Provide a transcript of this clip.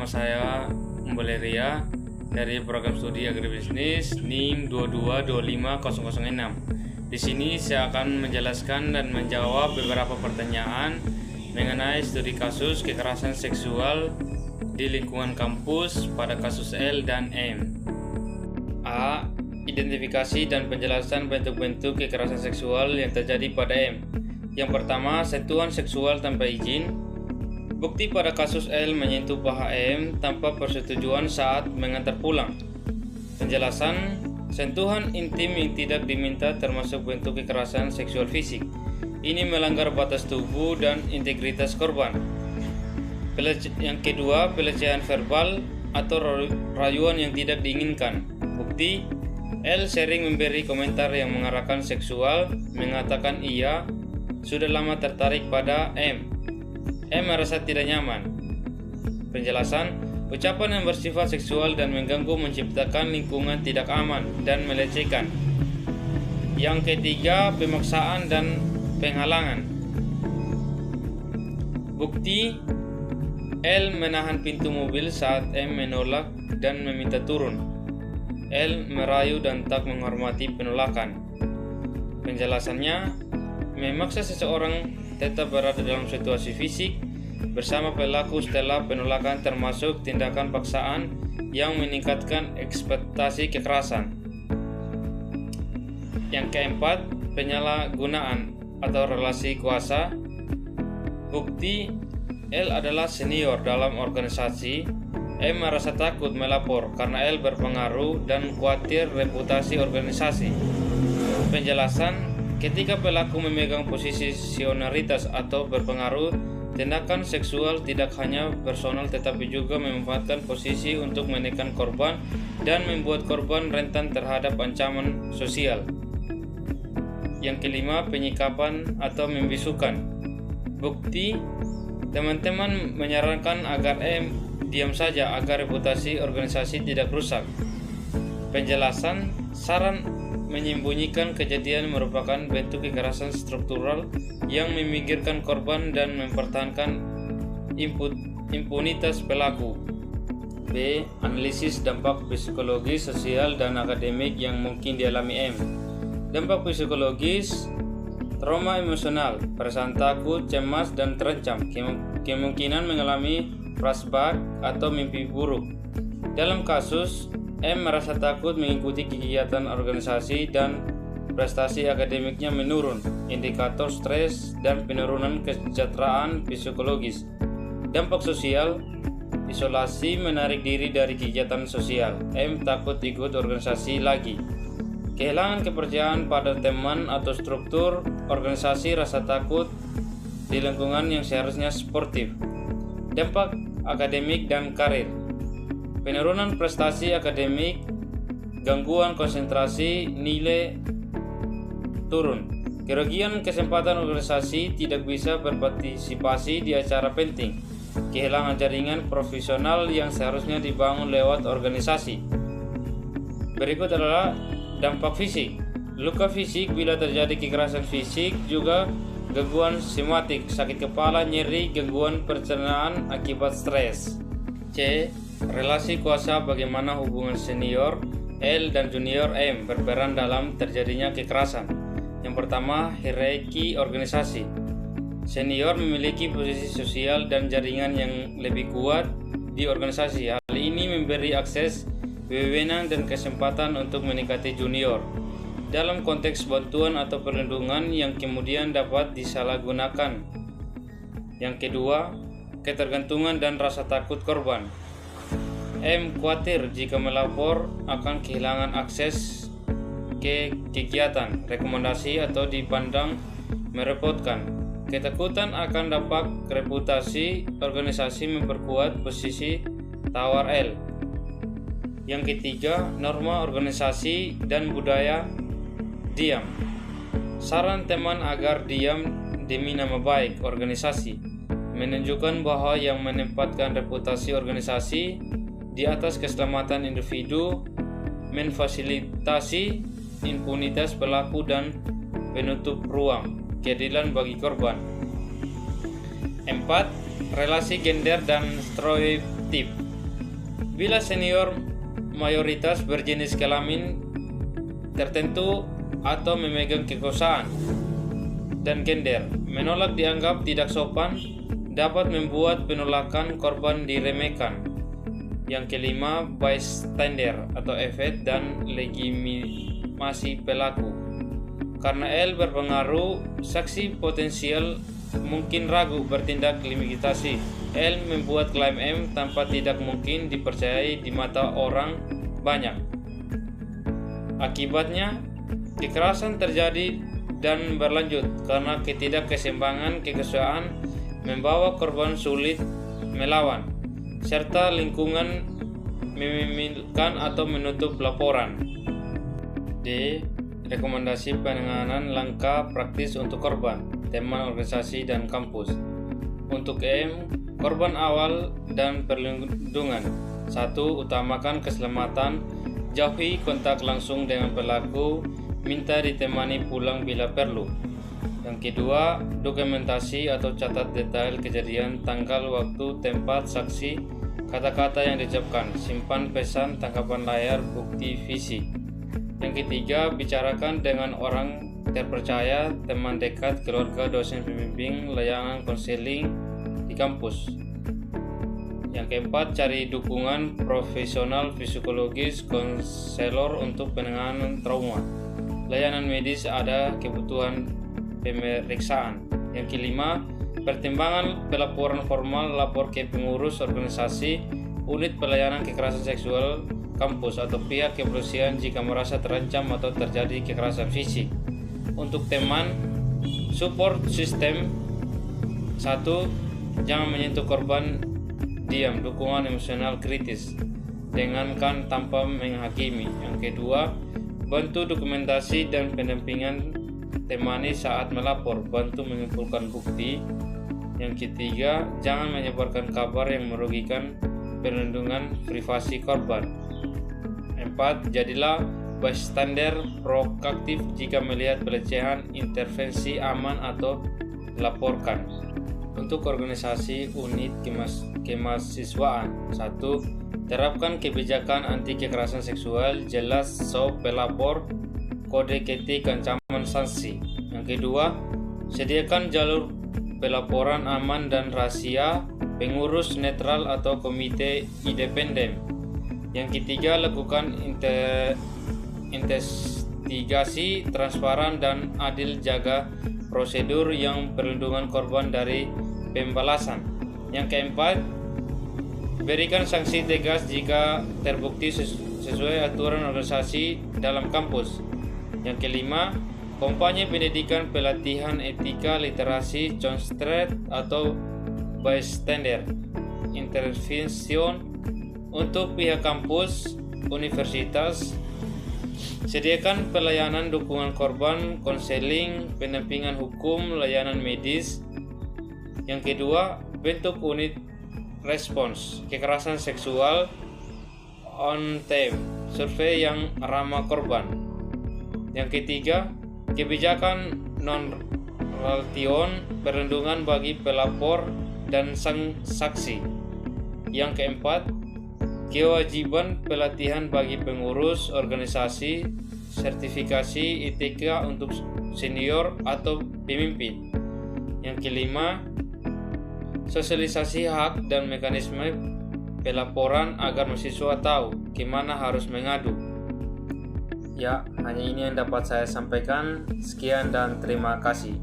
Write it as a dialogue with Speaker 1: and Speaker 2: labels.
Speaker 1: nama saya Umboleria dari program studi agribisnis NIM 2225006. Di sini saya akan menjelaskan dan menjawab beberapa pertanyaan mengenai studi kasus kekerasan seksual di lingkungan kampus pada kasus L dan M. A. Identifikasi dan penjelasan bentuk-bentuk kekerasan seksual yang terjadi pada M. Yang pertama, sentuhan seksual tanpa izin. Bukti pada kasus L menyentuh paha M tanpa persetujuan saat mengantar pulang. Penjelasan, sentuhan intim yang tidak diminta termasuk bentuk kekerasan seksual fisik. Ini melanggar batas tubuh dan integritas korban. Yang kedua, pelecehan verbal atau rayuan yang tidak diinginkan. Bukti, L sering memberi komentar yang mengarahkan seksual, mengatakan ia sudah lama tertarik pada M. M merasa tidak nyaman. Penjelasan, ucapan yang bersifat seksual dan mengganggu menciptakan lingkungan tidak aman dan melecehkan. Yang ketiga, pemaksaan dan penghalangan. Bukti, L menahan pintu mobil saat M menolak dan meminta turun. L merayu dan tak menghormati penolakan. Penjelasannya, memaksa seseorang tetap berada dalam situasi fisik bersama pelaku setelah penolakan termasuk tindakan paksaan yang meningkatkan ekspektasi kekerasan. Yang keempat, penyalahgunaan atau relasi kuasa. Bukti, L adalah senior dalam organisasi. M merasa takut melapor karena L berpengaruh dan khawatir reputasi organisasi. Penjelasan, ketika pelaku memegang posisi senioritas atau berpengaruh, tindakan seksual tidak hanya personal tetapi juga memanfaatkan posisi untuk menekan korban dan membuat korban rentan terhadap ancaman sosial. Yang kelima, penyikapan atau membisukan. Bukti, teman-teman menyarankan agar M diam saja agar reputasi organisasi tidak rusak. Penjelasan, saran menyembunyikan kejadian merupakan bentuk kekerasan struktural yang meminggirkan korban dan mempertahankan impunitas pelaku. B. Analisis dampak psikologis, sosial, dan akademik yang mungkin dialami M. Dampak psikologis, trauma emosional, perasaan takut, cemas, dan terancam, kemungkinan mengalami flashback atau mimpi buruk. Dalam kasus, M merasa takut mengikuti kegiatan organisasi dan prestasi akademiknya menurun, indikator stres dan penurunan kesejahteraan psikologis. Dampak sosial, isolasi, menarik diri dari kegiatan sosial. M takut ikut organisasi lagi. Kehilangan kepercayaan pada teman atau struktur organisasi, rasa takut di lingkungan yang seharusnya sportif. Dampak akademik dan karir, penurunan prestasi akademik, gangguan konsentrasi, nilai turun, kerugian kesempatan organisasi, tidak bisa berpartisipasi di acara penting, kehilangan jaringan profesional yang seharusnya dibangun lewat organisasi. Berikut adalah dampak fisik. Luka fisik bila terjadi kekerasan fisik, juga gangguan somatik, sakit kepala, nyeri, gangguan pencernaan akibat stres. C. Relasi kuasa, bagaimana hubungan senior L dan junior M berperan dalam terjadinya kekerasan. Yang pertama, hierarki organisasi. Senior memiliki posisi sosial dan jaringan yang lebih kuat di organisasi. Hal ini memberi akses, wewenang, dan kesempatan untuk mendekati junior dalam konteks bantuan atau perlindungan yang kemudian dapat disalahgunakan. Yang kedua, ketergantungan dan rasa takut korban. M khawatir jika melapor akan kehilangan akses ke kegiatan, rekomendasi, atau dipandang merepotkan. Ketakutan akan dampak reputasi organisasi memperkuat posisi tawar L. Yang ketiga, norma organisasi dan budaya diam. Saran teman agar diam demi nama baik organisasi, menunjukkan bahwa yang menempatkan reputasi organisasi di atas keselamatan individu, memfasilitasi impunitas pelaku dan penutup ruang keadilan bagi korban. 4. Relasi gender dan stereotip. Bila senior mayoritas berjenis kelamin tertentu atau memegang kekuasaan dan gender, menolak dianggap tidak sopan, dapat membuat penolakan korban diremehkan. Yang kelima, bystander atau efek dan legitimasi pelaku. Karena L berpengaruh, saksi potensial mungkin ragu bertindak limitasi. L membuat klaim M tanpa tidak mungkin dipercayai di mata orang banyak. Akibatnya, kekerasan terjadi dan berlanjut karena ketidakkeseimbangan kekuasaan membawa korban sulit melawan, serta lingkungan memilkan atau menutup laporan. D. Rekomendasi penanganan langkah praktis untuk korban, teman organisasi dan kampus. Untuk M, korban awal dan perlindungan. 1. Utamakan keselamatan, jauhi kontak langsung dengan pelaku, minta ditemani pulang bila perlu. Yang kedua, dokumentasi atau catat detail kejadian, tanggal, waktu, tempat, saksi, kata-kata yang diucapkan, simpan pesan, tangkapan layar, bukti fisik. Yang ketiga, bicarakan dengan orang terpercaya, teman dekat, keluarga, dosen pembimbing, layanan konseling di kampus. Yang keempat, cari dukungan profesional psikologis, konselor untuk penanganan trauma. Layanan medis ada kebutuhan pemeriksaan. Yang kelima, pertimbangan pelaporan formal, lapor ke pengurus organisasi, unit pelayanan kekerasan seksual kampus atau pihak kepolisian jika merasa terancam atau terjadi kekerasan fisik. Untuk teman, support system. 1. Jangan menyentuh korban, diam, dukungan emosional kritis, dengarkan tanpa menghakimi. Yang kedua, bantu dokumentasi dan pendampingan, temani saat melapor, bantu mengumpulkan bukti. Yang ketiga, jangan menyebarkan kabar yang merugikan perlindungan privasi korban. 4. Jadilah bystander proaktif jika melihat pelecehan, intervensi aman atau laporkan. Untuk organisasi unit kemahasiswaan. 1. Terapkan kebijakan anti kekerasan seksual, jelas pelapor, kode etik, ancaman sanksi. Yang kedua, sediakan jalur pelaporan aman dan rahasia, pengurus netral atau komite independen. Yang ketiga, lakukan investigasi transparan dan adil, jaga prosedur yang perlindungan korban dari pembalasan. Yang keempat, berikan sanksi tegas jika terbukti sesuai aturan organisasi dalam kampus. Yang kelima, kampanye pendidikan pelatihan etika, literasi, constraint atau bystander intervention. Untuk pihak kampus, universitas, sediakan pelayanan dukungan korban, konseling, pendampingan hukum, layanan medis. Yang kedua, bentuk unit respons kekerasan seksual on time, survei yang ramah korban. Yang ketiga, kebijakan non-relation, perlindungan bagi pelapor dan sang saksi. Yang keempat, kewajiban pelatihan bagi pengurus organisasi, sertifikasi etika untuk senior atau pemimpin. Yang kelima, sosialisasi hak dan mekanisme pelaporan agar mahasiswa tahu kemana harus mengadu. Ya, hanya ini yang dapat saya sampaikan. Sekian dan terima kasih.